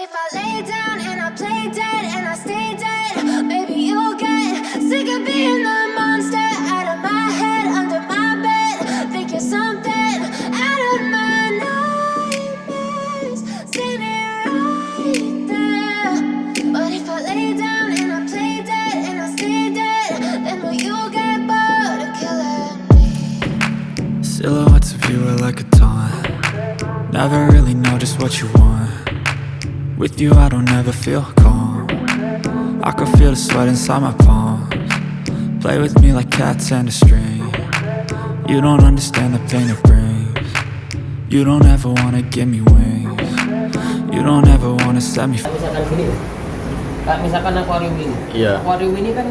if I lay down and I play dead and I stay dead, maybe you'll get sick of being the monster out of my head, under my bed. Think you're something out of my nightmares, standing right there. But if I lay down and I play dead and I stay dead, then will you get bored of killing me? Silhouettes of you are like a taunt. Never really know just what you want. With you I don't ever feel calm. I can feel the sweat inside my palms. Play with me like cats and a string. You don't understand the pain it brings. You don't ever wanna give me wings. You don't ever wanna set me Misalkan gini, misalkan akuarium ini. Iya. Akuarium ini kan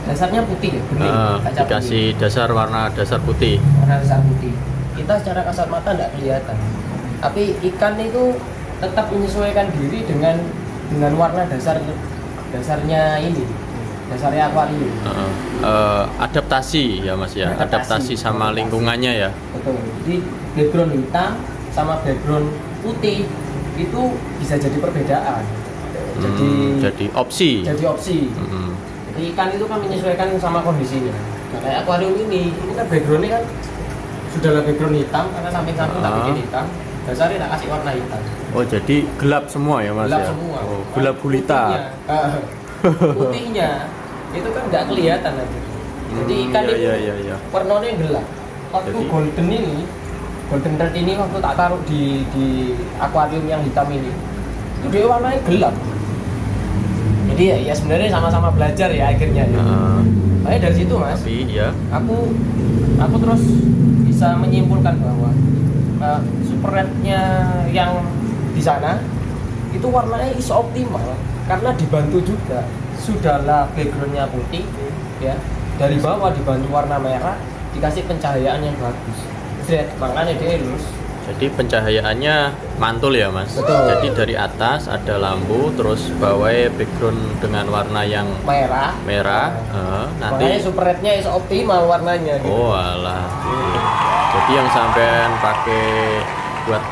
dasarnya putih ya, bening. Kaca Dikasih dasar warna dasar putih. warna dasar putih. Kita secara kasat mata nggak kelihatan. Tapi ikan itu tetap menyesuaikan diri dengan warna dasarnya ini, dasarnya akuarium. Adaptasi ya mas ya, adaptasi sama lingkungannya ya. Betul. Jadi background hitam sama background putih itu bisa jadi perbedaan. Jadi opsi. Jadi opsi. Jadi ikan itu kan menyesuaikan sama kondisinya. Nah, kayak akuarium ini kan backgroundnya kan sudahlah background hitam karena samping-samping tak bikin hitam. Dasarnya tak kasih warna hitam. Oh jadi gelap semua ya mas Gelap ya? semua. Oh, gelap gulita. Putihnya itu kan nggak kelihatan nanti. Jadi ikan itu iya. warnanya gelap. Waktu Jadi- golden red ini waktu tak taruh di akuarium yang hitam ini, itu dia warnanya gelap. Jadi ya sebenarnya sama-sama belajar ya akhirnya. Makanya dari situ mas, Tapi ya. aku terus bisa menyimpulkan bahwa super red-nya yang di sana itu warnanya is optimal karena dibantu juga sudahlah backgroundnya putih ya, dari bawah dibantu warna merah, dikasih pencahayaan yang bagus. Makanya dia lurus. Jadi pencahayaannya mantul ya mas. Betul. Jadi dari atas ada lampu, terus bawahnya background dengan warna yang Merah. nanti. Makanya super red-nya is optimal warnanya. Gitu. Oh alah. Jadi yang sampean pakai buat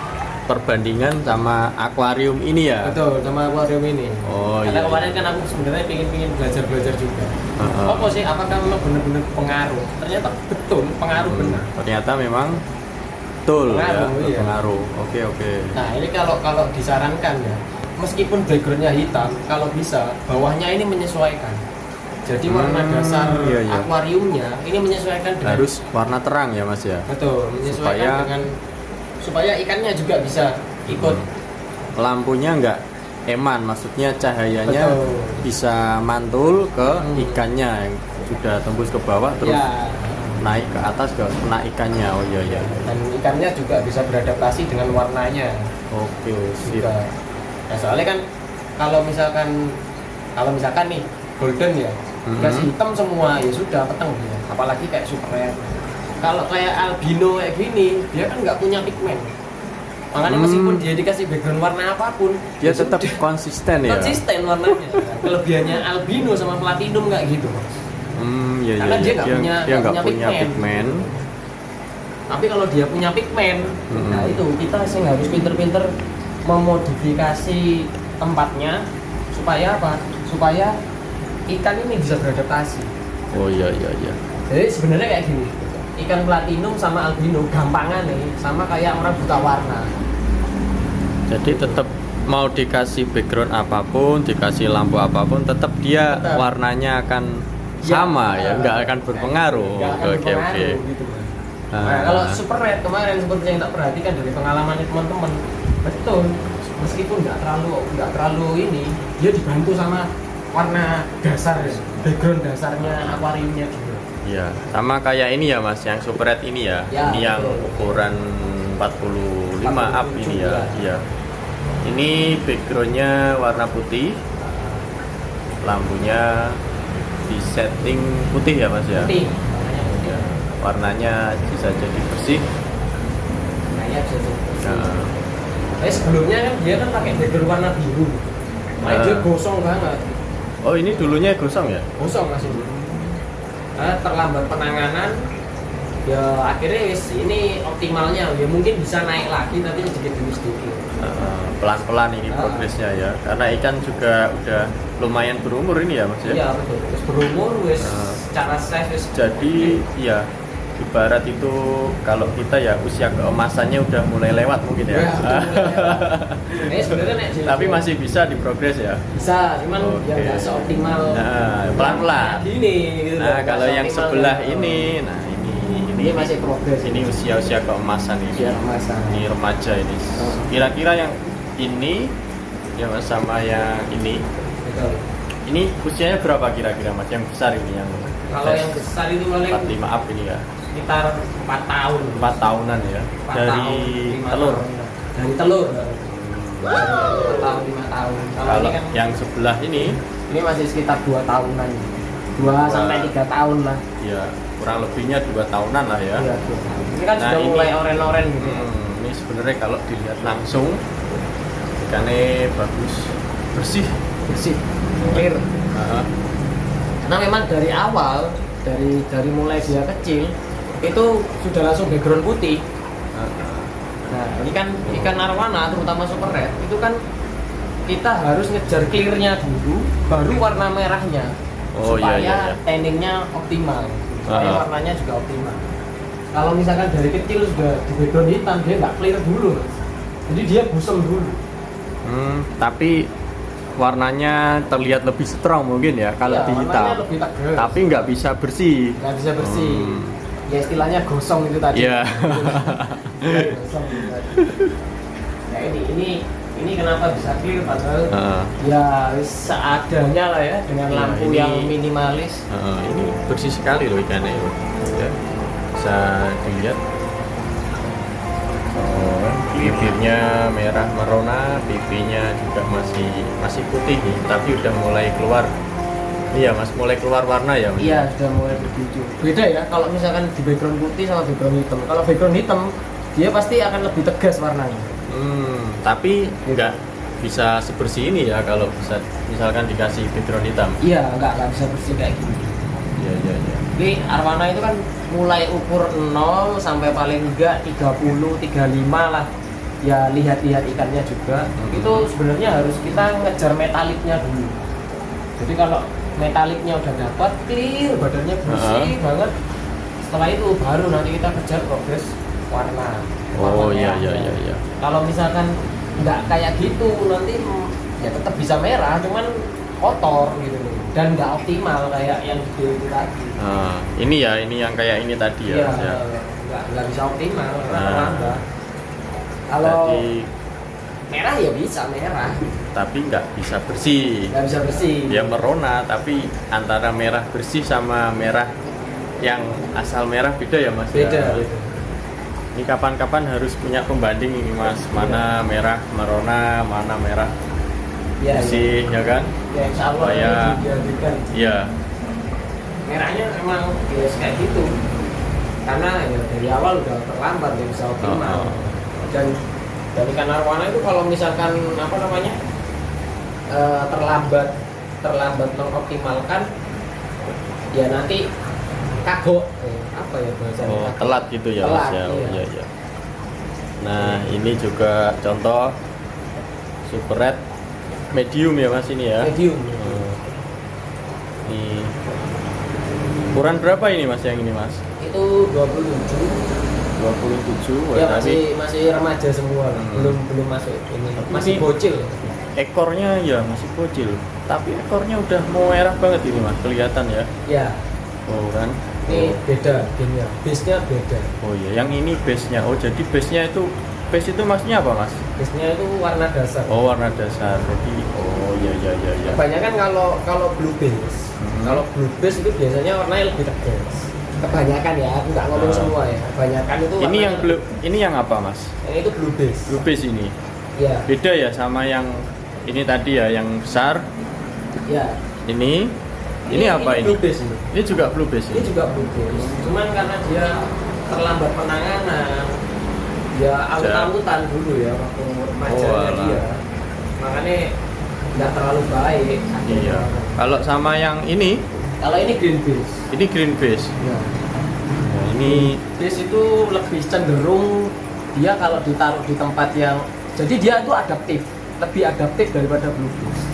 perbandingan sama akuarium ini ya. Betul, sama akuarium ini. Oh Karena iya. kemarin kan aku sebenarnya pengen belajar juga. Apa sih? Apakah memang benar-benar pengaruh? Ternyata betul pengaruh benar. Ternyata memang betul Pengaruh, ya, iya. berpengaruh. Oke. Nah ini kalau disarankan ya, meskipun backgroundnya hitam, kalau bisa bawahnya ini menyesuaikan. Jadi warna dasar iya. akuariumnya ini menyesuaikan dengan Harus warna terang ya mas ya. betul menyesuaikan Supaya- dengan supaya ikannya juga bisa ikut. Lampunya enggak eman, maksudnya cahayanya Betul. bisa mantul ke ikannya yang sudah tembus ke bawah terus Ya, naik ke atas ke kena ikannya. Oh iya. dan ikannya juga bisa beradaptasi dengan warnanya Oke, sip. juga. Nah soalnya kan kalau misalkan nih golden ya dikasih hitam semua ya sudah peteng dia. Apalagi kayak super red. Kalau kayak albino kayak gini dia kan nggak punya pigmen. Makanya meskipun dia dikasih background warna apapun Dia ya tetap sudah konsisten ya. konsisten warnanya. Kelebihannya albino sama platinum nggak gitu. Iya. Karena dia nggak Dia nggak punya punya pigmen. pigmen. Tapi kalau dia punya pigmen, nah itu kita sih harus pinter-pinter memodifikasi tempatnya supaya apa? Supaya ikan ini bisa beradaptasi. Oh iya. Jadi sebenarnya kayak gini, ikan platinum sama albino gampangan nih, sama kayak orang buta warna. Jadi tetap mau dikasih background apapun, dikasih lampu apapun, tetap dia Tetap. warnanya akan Ya, sama ya, nggak akan berpengaruh. Nggak akan Oke. berpengaruh, gitu, Mas. Nah, Ah. kalau super red kemarin seperti yang tak perhatikan dari pengalamannya teman-teman, betul. Meskipun nggak terlalu ini, dia dibantu sama warna dasar, background dasarnya akuariumnya juga. Iya, sama kayak ini ya Mas, yang super red ini ya. Ya, Ini yang betul. ukuran 45 up ini ya. 47. Iya. Ini backgroundnya warna putih. Lampunya di setting putih ya Mas ya. Putih, warnanya putih. Ya, warnanya bisa jadi bersih. Kayak jadi. Nah, Sebelumnya kan dia kan pakai background warna biru. Makanya dia gosong banget. oh ini dulunya gosong ya? Gosong masih. Terlambat penanganan, ya akhirnya ini optimalnya ya mungkin bisa naik lagi tapi sedikit demi sedikit. Pelan-pelan ini progresnya ya, karena ikan juga udah lumayan berumur ini ya Mas ya. Iya betul, wis berumur wis secara size wis. Jadi ya ibarat itu kalau kita ya usia keemasannya udah mulai lewat mungkin ya. Sebenarnya Tapi masih bisa diprogres ya. bisa, cuman ya Oke. nggak seoptimal. Pelan-pelan. Ini gitu. Nah, kalau yang sebelah ini, ini masih progres. Ini usia-usia keemasan ini. Usia keemasan. Ini remaja ini. Kira-kira yang ini ya Mas sama yang ini. Betul. Ini usianya berapa kira-kira Mas? Yang besar ini yang Kalau yang besar itu paling 45 up ini ya. sekitar 4 tahun. 4 tahunan ya. 4 Dari tahun, 5 telur. tahun. Dari telur. 4 tahun 5 tahun. Kalau Kalau ini kan yang sebelah ini ini masih sekitar 2 tahunan. 2 sampai 3 tahun lah. ya kurang lebihnya 2 tahunan lah ya. Iya, 2 tahun. Ini kan Nah, sudah ini- mulai oren-oren gitu. Ini sebenarnya kalau dilihat langsung ikannya bagus, bersih. Bersih, clear. Nah, Karena memang dari awal dari mulai dia kecil itu sudah langsung background putih. Nah, ini kan ikan arwana terutama super red itu kan kita harus ngejar clearnya dulu baru warna merahnya. Oh, supaya iya, iya. tanningnya optimal. Supaya warnanya juga optimal. Kalau misalkan dari kecil sudah di background hitam dia nggak clear dulu. Mas. Jadi dia busem dulu. tapi warnanya terlihat lebih strong mungkin ya kalau Iya, di warnanya hitam. lebih tegas. Tapi nggak bisa bersih. Nggak bisa bersih. Ya istilahnya gosong itu tadi. Iya. Gosong itu tadi. Ya ini kenapa bisa clear padahal Heeh. ya seadanya lah ya dengan Iya, lampu ini- yang minimalis. Ini bersih sekali loh ikannya ya. Bisa dilihat. Bibirnya merah merona, pipinya juga masih putih nih, tapi udah mulai keluar. Iya Mas, mulai keluar warna ya Mas? Iya sudah mulai berhijau. Beda ya kalau misalkan di background putih sama background hitam. Kalau background hitam dia pasti akan lebih tegas warnanya. Tapi nggak bisa sebersih ini ya kalau bisa misalkan dikasih background hitam. Iya nggak bisa bersih kayak gini. Iya. Jadi arwana itu kan mulai ukur 0 sampai paling enggak 30, 35 lah. Ya lihat-lihat ikannya juga. Itu sebenarnya harus kita ngejar metaliknya dulu. Jadi kalau metaliknya udah dapat clear, badannya bersih banget. Setelah itu baru nanti kita kejar progres warna. Oh iya. merahnya. Kalau misalkan nggak kayak gitu nanti ya tetap bisa merah, cuman kotor gitu loh. Dan nggak optimal kayak yang video itu tadi. Ini yang kayak ini tadi ya Iya, Mas ya. nggak bisa optimal karena Nah. terlambat. Kalau Jadi merah ya bisa merah, tapi nggak bisa bersih. nggak bisa bersih. Dia merona, tapi antara merah bersih sama merah yang asal merah beda ya Mas. Beda. Ya? Ini kapan-kapan harus punya pembanding ini Mas, mana merah merona, mana merah Ya, bersih ya kan? ya insya Allah Supaya ini dijadikan. iya. Merahnya emang ya kayak gitu. Karena ya dari awal udah terlambat ya bisa optimal. Dan ikan arwana itu kalau misalkan apa namanya terlambat mengoptimalkan ya nanti kagok apa ya bahasanya kagok. Telat gitu ya Mas Telat, ya. Oh, iya. iya. Nah, ini juga contoh super red medium ya Mas ini ya. Medium. Ini ukuran berapa ini Mas yang ini Mas? Itu 27. 27. Ya Wah, tapi masih remaja semua, belum masuk ini. Masih Ini- bocil. ekornya ya masih bocil, tapi ekornya udah mau merah banget ini Mas, kelihatan ya. Ya, Oh kan. ini beda gennya. Base-nya beda. Oh iya, yang ini base-nya. Oh, jadi base-nya itu maksudnya apa Mas? Base-nya itu warna dasar. Oh, warna dasar. Jadi iya. Kebanyakan kalau blue base. Kalau blue base itu biasanya warnanya lebih tegas. Kebanyakan ya, aku nggak ngomong semua ya. Kebanyakan itu Ini warnanya yang blue, ini yang apa Mas? yang itu blue base. Blue base ini. Ya, Beda ya sama yang ini tadi ya, yang besar. ya. Ini apa ini? Blue base ini. Ini juga blue base Ini ini. juga blue base. Cuman karena dia terlambat penanganan, dia alut-alutan dulu ya waktu remajanya alah. dia. Makanya nggak terlalu baik. Iya. Kalau sama yang ini Kalau ini green base. green base. Ya. Nah, ini Ini base itu lebih cenderung dia kalau ditaruh di tempat yang, jadi dia itu adaptif, lebih adaptif daripada blue base.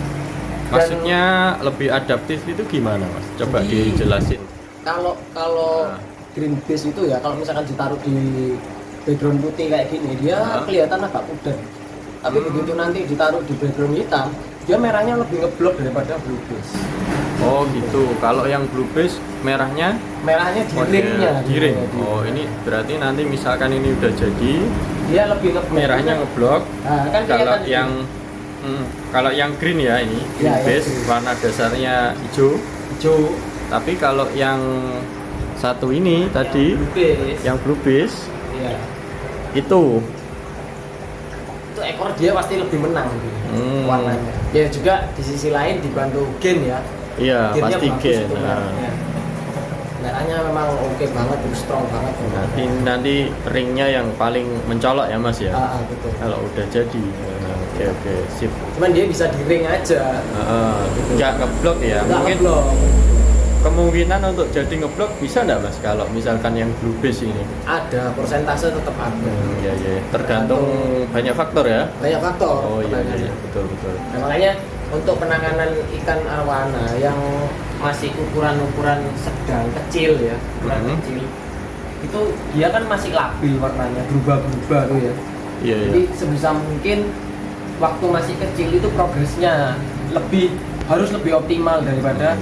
maksudnya lebih adaptif itu gimana mas? Coba Jadi, dijelasin. Kalau Nah. green base itu ya, kalau misalkan ditaruh di background putih kayak gini, dia kelihatan agak pudar. Tapi begitu nanti ditaruh di background hitam, dia merahnya lebih ngeblok daripada blue base. Oh gitu. Kalau yang blue base merahnya Merahnya di ringnya. di ring. Gitu. Oh ini berarti nanti misalkan ini udah jadi Dia lebih ngeblok. merahnya ngeblok. Nah, kan Kalau kelihatan di yang kalau yang green ya ini green Ya, base green. warna dasarnya hijau. hijau. Tapi kalau yang satu ini tadi Blue base. yang blue base Iya. itu Itu ekor dia pasti lebih menang gitu, Hmm. warnanya. Ya juga di sisi lain dibantu gen ya. iya Gennya pasti bagus gen. itu Nah, merahnya. Merahnya memang oke banget, strong banget. nanti ringnya yang paling mencolok ya mas ya. Betul. Kalau udah jadi. Oke sip. Cuman dia bisa di ring aja. Nggak ngeblok ya. Nggak Mungkin ngeblok. kemungkinan untuk jadi ngeblok bisa nggak mas kalau misalkan yang blue base ini? Ada persentase tetap ada. Ya tergantung banyak faktor ya. Banyak faktor. Oh iya penanganannya. betul. Nah, makanya untuk penanganan ikan arwana yang masih ukuran sedang kecil ya, ukuran Mhm. kecil, itu dia kan masih labil warnanya, berubah-berubah tuh ya. Iya Jadi sebisa mungkin waktu masih kecil itu progresnya harus lebih optimal daripada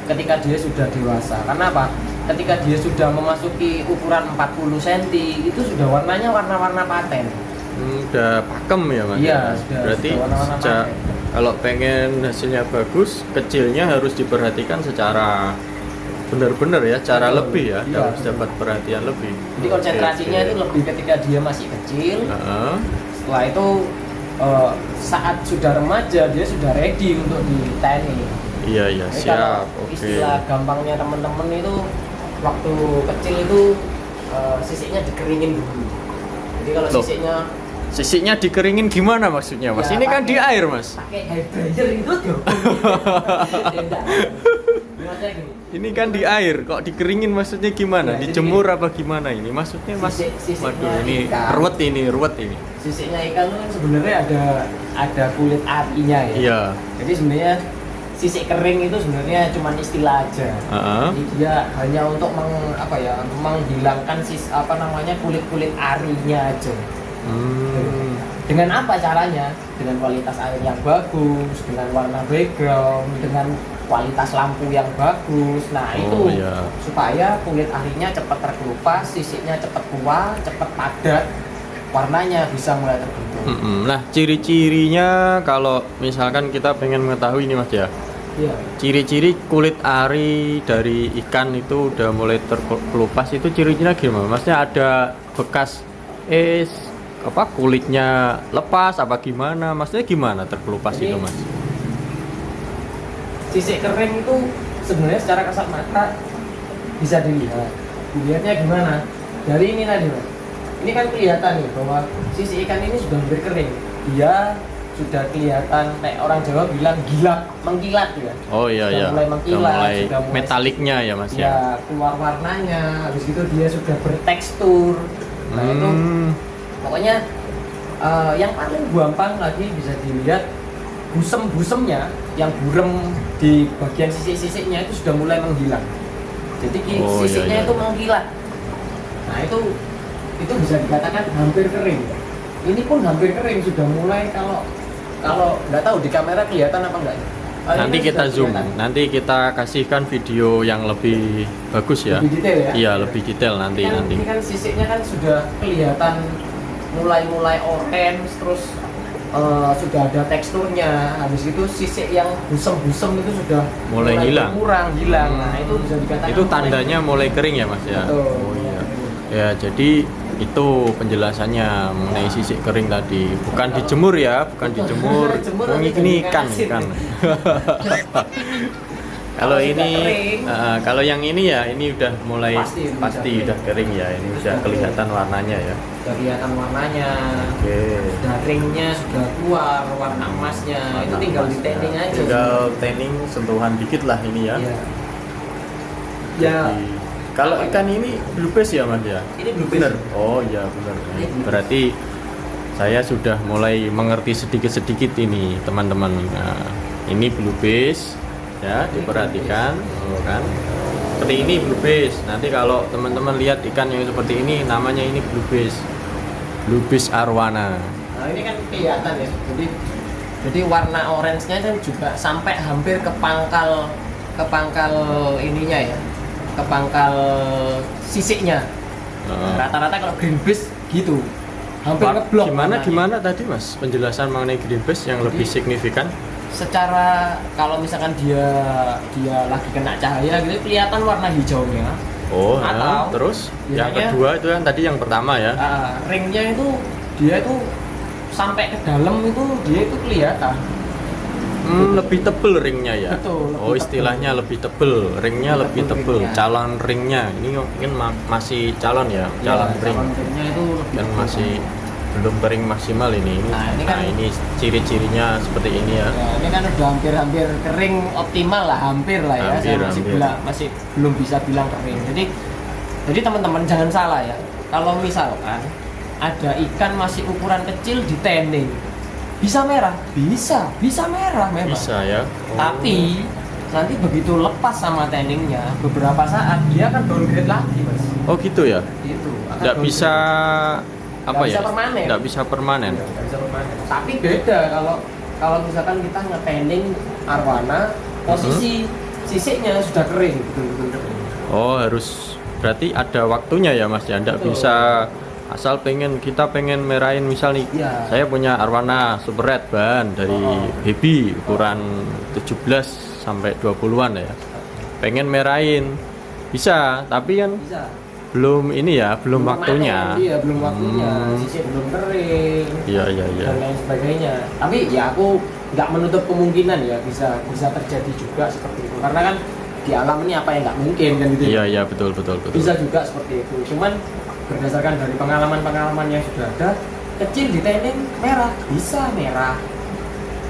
ketika dia sudah dewasa. Karena apa? Ketika dia sudah memasuki ukuran 40 cm itu sudah warnanya warna-warna paten. Udah pakem ya mas. Iya, sudah Berarti warna-warna sejak paten. kalau pengen hasilnya bagus, kecilnya harus diperhatikan secara benar-benar ya, cara Betul. lebih ya, Iya, harus betul. dapat perhatian lebih. Jadi konsentrasinya Oke, itu lebih ketika dia masih kecil. Heeh. Setelah itu saat sudah remaja dia sudah ready untuk ditani. Iya Jadi siap. kalau Oke. istilah gampangnya teman-teman itu waktu kecil itu sisiknya dikeringin dulu. Jadi kalau Loh. Sisiknya dikeringin gimana maksudnya mas? Ya, Ini kan di pakai- air mas. pakai hair dryer itu tuh. Maksudnya gini. Ini kan di air, kok dikeringin maksudnya gimana? Ya, jadi Dijemur apa gimana ini? Maksudnya mas? Sisiknya Waduh ini ikan. ruwet ini. Sisiknya ikan itu kan sebenarnya ada kulit arinya ya. Iya. Jadi sebenarnya sisik kering itu sebenarnya cuma istilah aja. Heeh. Jadi dia hanya untuk menghilangkan kulit-kulit arinya aja. Dengan apa caranya? Dengan kualitas air yang bagus, dengan warna background, dengan kualitas lampu yang bagus. Nah itu iya. supaya kulit arinya cepat terkelupas, sisiknya cepat keluar, cepat padat, warnanya bisa mulai terbentuk. Nah ciri-cirinya kalau misalkan kita pengen mengetahui ini mas ya, Iya. ciri-ciri kulit ari dari ikan itu udah mulai terkelupas itu ciri-cirinya gimana? Maksudnya ada bekas kulitnya lepas apa gimana? Maksudnya gimana terkelupas Jadi, itu mas? Sisik kering itu sebenarnya secara kasat mata bisa dilihat. Dilihatnya gimana? Dari ini tadi mas. Ini kan kelihatan nih bahwa sisik ikan ini sudah hampir kering. Dia sudah kelihatan, kayak orang Jawa bilang mengkilat ya. Oh iya Sudah iya. mulai mengkilat, sudah mulai metaliknya ya mas ya. Ya keluar warnanya. Habis itu dia sudah bertekstur. Nah itu pokoknya yang paling gampang lagi bisa dilihat busem-busemnya, yang burem di bagian sisik-sisiknya itu sudah mulai menghilang. Jadi Oh, sisiknya iya, iya. itu mengkilat. Nah itu bisa dikatakan hampir kering. Ini pun hampir kering, sudah mulai kalau nggak tahu di kamera kelihatan apa enggak. Nanti Ini kita sudah zoom, kelihatan. nanti kita kasihkan video yang lebih bagus ya. Lebih detail ya? Iya lebih detail nanti. Ini kan sisiknya kan sudah kelihatan mulai orange, terus sudah ada teksturnya. Habis itu sisik yang busem-busem itu sudah Mulai hilang. hilang. Nah itu bisa dikatakan Itu tandanya mulai kering ya mas ya. Betul. Oh iya. Ya jadi itu penjelasannya mengenai sisik kering tadi. Bukan dijemur ya, bukan dijemur. Jemur Oh, nanti ini jadi ikan, asin. ikan. Kalau Kalau ini, sudah kering. kalau yang ini ya, ini udah mulai Pasti udah kering ya. Ini udah kelihatan warnanya ya. Sudah kelihatan warnanya. Oke. Sudah ringnya sudah keluar, warna emasnya. Itu tinggal di tanning aja. Tinggal tanning sentuhan dikit lah ini ya. Iya. Ya Jadi, Kalau ikan ini bluefish ya Mas ya? Ini bluefish. Bener. Oh iya benar. Ini bluefish. Berarti saya sudah mulai mengerti sedikit-sedikit ini teman-teman. Nah, ini bluefish ya, diperhatikan kan. Seperti ini bluefish. Nanti kalau teman-teman lihat ikan yang seperti ini namanya ini bluefish. Bluefish arwana. Nah ini kan kelihatan ya. Jadi warna orange-nya kan juga sampai hampir ke pangkal ininya ya. Ke pangkal sisiknya. Rata-rata kalau greenfish gitu. Hampir ngeblok. Gimana tadi Mas penjelasan mengenai greenfish yang lebih signifikan? Secara kalau misalkan dia lagi kena cahaya gitu kelihatan warna hijaunya. Oh, atau terus yang biasanya, kedua itu yang tadi yang pertama ya. Ringnya itu dia itu sampai ke dalam itu dia itu kelihatan. Lebih tebel ringnya ya. Betul, lebih Istilahnya lebih tebel, ringnya lebih tebel. ringnya. Calon ringnya ini mungkin masih calon ya, calon ring. Calon ringnya itu lebih Kan tebel. masih belum kering maksimal ini. Nah, ini kan- ini ciri-cirinya seperti ini ya. Ya, ini kan udah hampir kering optimal lah, hampir lah ya. Hampir, Saya hampir. masih belum bisa bilang kering. Jadi teman-teman jangan salah ya. Kalau misalkan ada ikan masih ukuran kecil di tanning, bisa merah, bisa merah memang. Bisa ya. Tapi nanti begitu lepas sama tanningnya, beberapa saat dia akan downgrade lagi, Mas. Oh gitu ya. Itu. akan Nggak downgrade. bisa apa Nggak ya? bisa permanen. Nggak bisa permanen. Nggak bisa permanen. Tapi beda kalau misalkan kita nge-tanning arwana, posisi sisiknya sudah kering, betul-betul kering. Oh harus berarti ada waktunya ya Mas ya. Nggak Betul. bisa asal kita pengen merahin misal nih. Iya. Saya punya arwana super red bahan dari baby ukuran 17 sampai 20-an ya. Pengen merahin bisa, tapi kan Bisa. belum ini ya, belum Permanen, waktunya. Iya, belum waktunya. Sisik belum kering. Iya. Dan lain sebagainya. Tapi ya aku nggak menutup kemungkinan ya bisa terjadi juga seperti itu. Karena kan di alam ini apa yang nggak mungkin kan gitu. Iya, betul. Bisa juga seperti itu. Cuman berdasarkan dari pengalaman yang sudah ada, kecil di tanning merah, bisa merah.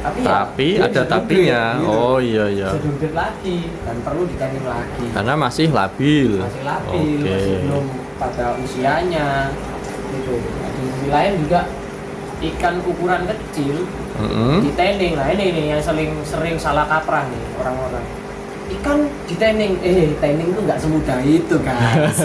Tapi dia ada bisa tapinya. downgrade, gitu. Oh iya. Bisa downgrade lagi dan perlu di tanning lagi. Karena masih labil. Masih labil, Oke. masih belum pada usianya gitu. Nah, di sisi lain juga ikan ukuran kecil Mm-mm. di tanning. Nah ini yang sering salah kaprah nih orang-orang. Ikan di tanning, tanning itu nggak semudah itu guys.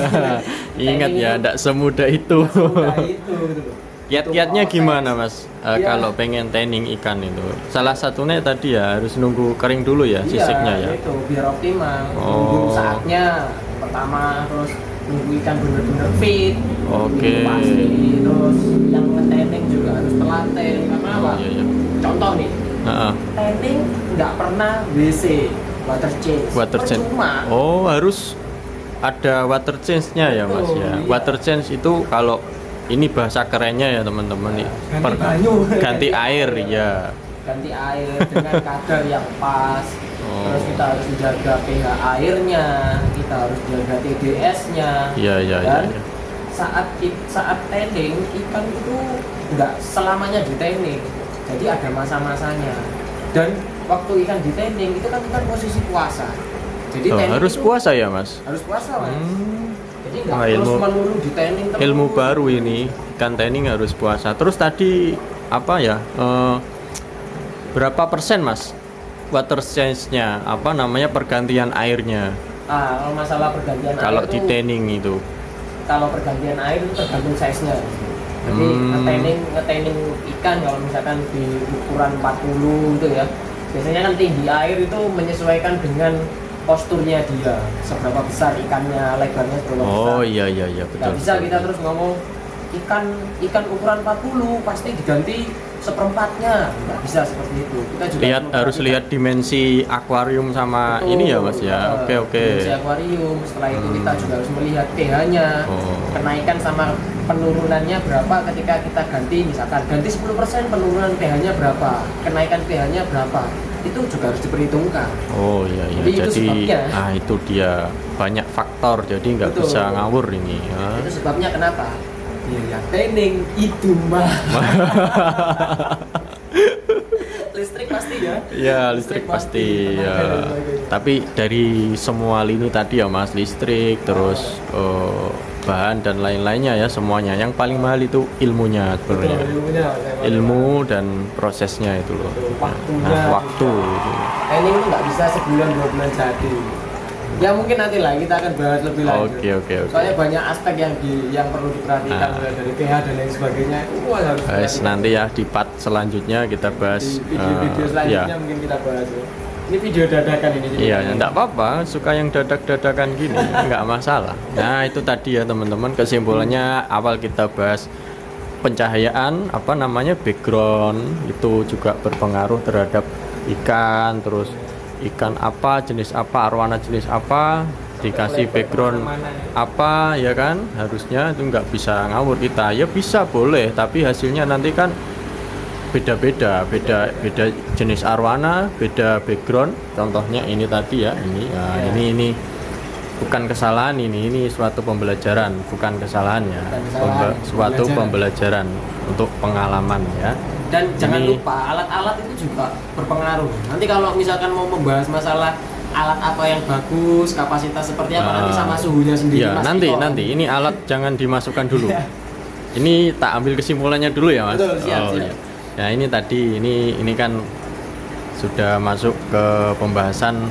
Ingat Tanning ya, itu tidak semudah itu. nggak semudah itu gitu loh. Kiat-kiatnya Itu gimana proses. Mas? Iya. Kalau pengen tanning ikan itu, salah satunya tadi ya harus nunggu kering dulu ya sisiknya ya. Itu biar optimal. Oh. Nunggu saatnya yang pertama, terus nunggu ikan bener-bener fit. Oke. Nunggu pasti, terus yang nge-tanning juga harus telaten. Karena apa? Iya. Contoh nih, Heeh. tanning nggak pernah WC, water change. Water change. Percuma. Oh, harus ada water change-nya ya Mas Betul, ya. iya. Water change itu kalau ini bahasa kerennya ya teman-teman nih. Ganti banyu. Ganti air ya. Ganti air dengan kadar yang pas. Oh. Terus kita harus menjaga pH airnya, kita harus jaga TDS-nya. Iya. Dan saat tanning ikan itu nggak selamanya di tanning, jadi ada masa-masanya. Dan waktu ikan di tanning itu kan ikan posisi puasa. Jadi Oh, tanning harus itu puasa ya Mas? Harus puasa Mas. Jadi nggak Wah, terus melulu di tanning terus. Ilmu baru ini, ikan tanning harus puasa. Terus tadi apa ya? Berapa persen Mas? Water change-nya, apa namanya pergantian airnya? Kalau masalah pergantian Kalau air di itu, tanning itu. kalau pergantian air itu tergantung size-nya. Jadi nge-tanning ikan kalau misalkan di ukuran 40 itu ya. Biasanya kan tinggi air itu menyesuaikan dengan posturnya dia, seberapa besar ikannya, lebarnya seberapa besar. Oh iya betul. Nggak bisa betul. kita terus ngomong ikan ukuran 40 pasti diganti seperempatnya, nggak bisa seperti itu. Kita juga Harus lihat dimensi akuarium sama Betul, ini ya Mas ya. Oke. dimensi akuarium. Setelah itu kita juga harus melihat pH-nya, Oh. kenaikan sama penurunannya berapa ketika kita ganti, misalkan ganti 10% penurunan pH-nya berapa, kenaikan pH-nya berapa, itu juga harus diperhitungkan. Oh iya. Jadi itu sebabnya. Itu dia banyak faktor jadi nggak Betul. bisa ngawur ini. Ya. Itu sebabnya kenapa? Biaya tanning itu mah. listrik pasti ya. Ya listrik pasti ya. Tapi dari semua lini tadi ya Mas, listrik terus bahan dan lain-lainnya ya semuanya. Yang paling mahal itu ilmunya sebenarnya. Ilmu dan prosesnya itu loh. Nah, waktu. Itu. Ini nggak bisa sebulan 2 bulan jadi. Ya mungkin nanti lah kita akan bahas lebih lanjut. Oke. Soalnya banyak aspek yang perlu diperhatikan mulai dari pH dan lain sebagainya. Itu harus nanti ya di part selanjutnya kita bahas. Di video selanjutnya ya. mungkin kita bahas ya. Ini video dadakan ini. Iya, enggak apa-apa, suka yang dadak-dadakan gini, enggak masalah. Nah, itu tadi ya teman-teman kesimpulannya awal kita bahas pencahayaan, apa namanya background itu juga berpengaruh terhadap ikan, terus ikan apa, jenis apa, arwana jenis apa, dikasih background apa ya kan, harusnya itu enggak bisa ngawur kita. Ya bisa boleh, tapi hasilnya nanti kan beda jenis arwana, beda background. Contohnya ini tadi ya, ini bukan kesalahan, ini suatu pembelajaran, bukan kesalahan ya, suatu pembelajaran untuk pengalaman ya. Dan jangan lupa alat-alat itu juga berpengaruh. Nanti kalau misalkan mau membahas masalah alat apa yang bagus, kapasitas seperti apa, nanti sama suhunya sendiri. Ya, nanti ini alat jangan dimasukkan dulu. Ini tak ambil kesimpulannya dulu ya Mas. Betul, siap. Ya. Ya ini tadi ini kan sudah masuk ke pembahasan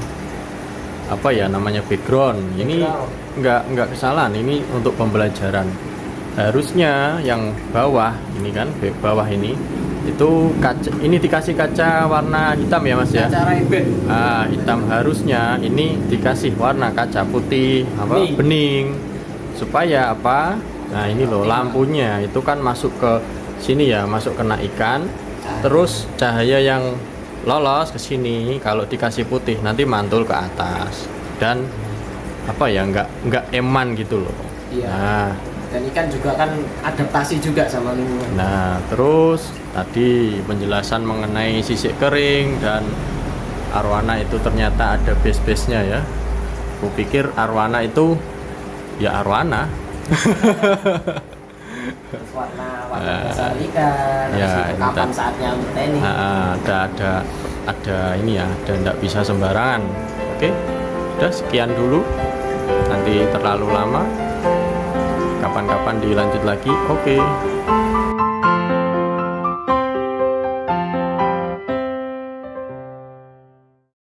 apa ya namanya background. Ini enggak kesalahan, ini untuk pembelajaran. Harusnya yang bawah ini kan bawah ini itu kaca, ini dikasih kaca warna hitam ya Mas ya. Kaca Ray-Ban. Hitam, harusnya ini dikasih warna kaca putih bening supaya apa? Nah ini loh lampunya itu kan masuk ke sini ya, masuk kena ikan, terus cahaya yang lolos ke sini kalau dikasih putih nanti mantul ke atas dan apa ya nggak eman gitu loh. Iya. Nah, dan ikan juga kan adaptasi juga sama lingkungan. Nah terus tadi penjelasan mengenai sisik kering dan arwana itu ternyata ada base-base-nya ya. Kupikir arwana itu ya arwana. warna dasar ikan, ya, kapan saatnya untuk teknik. Ada ini ya, ada tidak bisa sembarangan. Oke, udah sekian dulu. Nanti terlalu lama. Kapan-kapan dilanjut lagi. Oke.